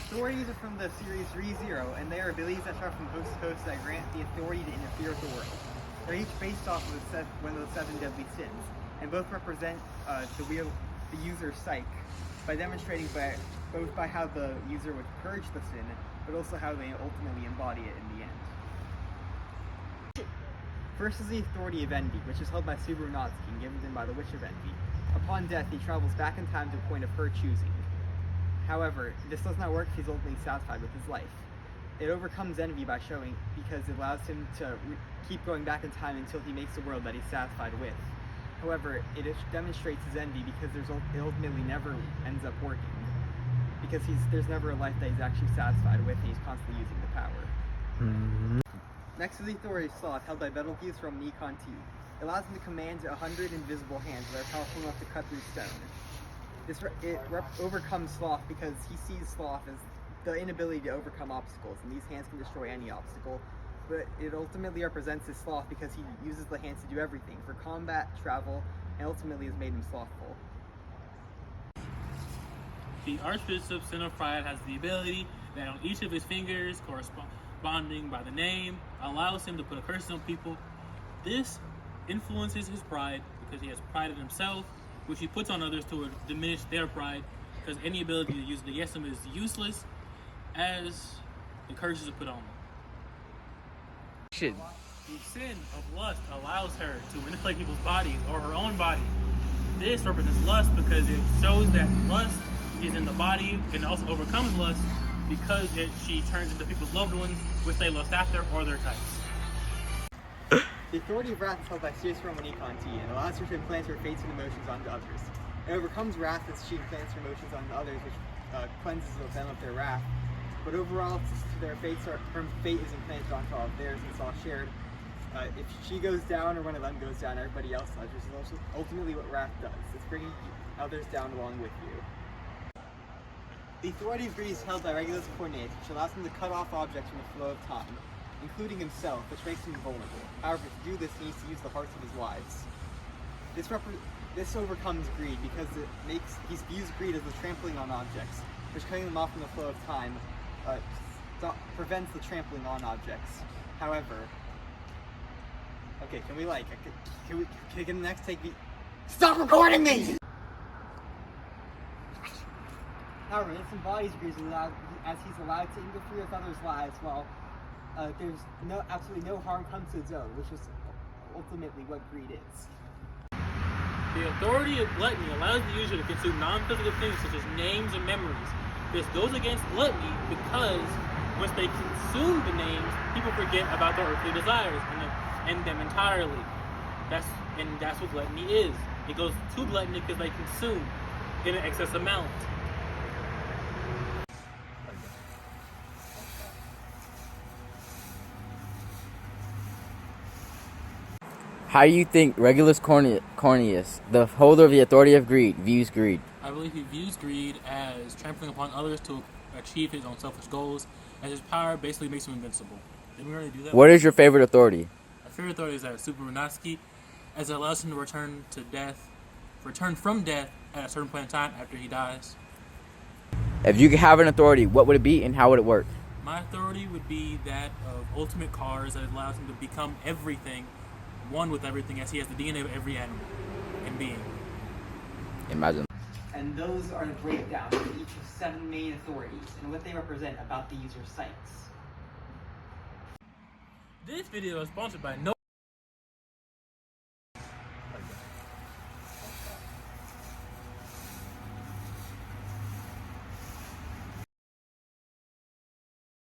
Authorities are from the series Rezero, and they are abilities that travel from host to host that grant the authority to interfere with the world. They're each based off of one of the 7 deadly sins, and both represent the user's psyche by demonstrating both by how the user would purge the sin, but also how they ultimately embody it in the end. First is the authority of envy, which is held by history-Rezero and given to him by the Witch of Envy. Upon death, he travels back in time to a point of her choosing. However, this does not work if he's ultimately satisfied with his life. It overcomes envy because it allows him to keep going back in time until he makes a world that he's satisfied with. However, it demonstrates his envy because it ultimately never ends up working. Because there's never a life that he's actually satisfied with, and he's constantly using the power. Next is the authority of sloth, held by Betelgeuse from Nikon T. It allows him to command 100 invisible hands that are powerful enough to cut through stone. It overcomes sloth because he sees sloth as the inability to overcome obstacles, and these hands can destroy any obstacle. But it ultimately represents his sloth because he uses the hands to do everything, for combat, travel, and ultimately has made him slothful. The Archbishop Sin of Pride has the ability that on each of his fingers, corresponding by the name, allows him to put a curse on people. This influences his pride because he has pride in himself, which he puts on others to diminish their pride, because any ability to use the Yesum is useless as the curses are put on them. The sin of lust allows her to manipulate people's bodies or her own body. This represents lust because it shows that lust is in the body, and also overcomes lust because she turns into people's loved ones, which they lust after, or their types. The authority of wrath is held by History-Rezero and Nikon T, and allows her to implant her fates and emotions onto others. It overcomes wrath as she implants her emotions onto others, which cleanses them of their wrath. But overall, her fate is implanted onto all of theirs, and it's all shared. If she goes down, or one of them goes down, everybody else does, which is ultimately what wrath does. It's bringing others down along with you. The authority of greed is held by Regulus Corneas, which allows him to cut off objects from the flow of time, including himself, which makes him vulnerable. However, to do this, he needs to use the hearts of his wives. This overcomes greed because he views greed as the trampling on objects, which cutting them off from the flow of time prevents the trampling on objects. However, okay, can the next take be? Stop recording me! However, this embodies greed as he's allowed to interfere with others' lives while there's absolutely no harm comes to his own, which is ultimately what greed is. The authority of gluttony allows the user to consume non-physical things such as names and memories. This goes against gluttony because once they consume the names, people forget about their earthly desires and end them entirely. That's what gluttony is. It goes to gluttony because they consume in an excess amount. How do you think Regulus Corneas, the holder of the authority of greed, views greed? I believe he views greed as trampling upon others to achieve his own selfish goals, as his power basically makes him invincible. Did we already do that? What is your favorite authority? My favorite authority is that of history-Rezero, as it allows him to return from death at a certain point in time after he dies. If you could have an authority, what would it be and how would it work? My authority would be that of ultimate cars, that allows him to become everything, one with everything, as he has the DNA of every animal and being. Imagine. And those are the breakdowns of each of 7 main authorities and what they represent about the user's psyches. This video is sponsored by No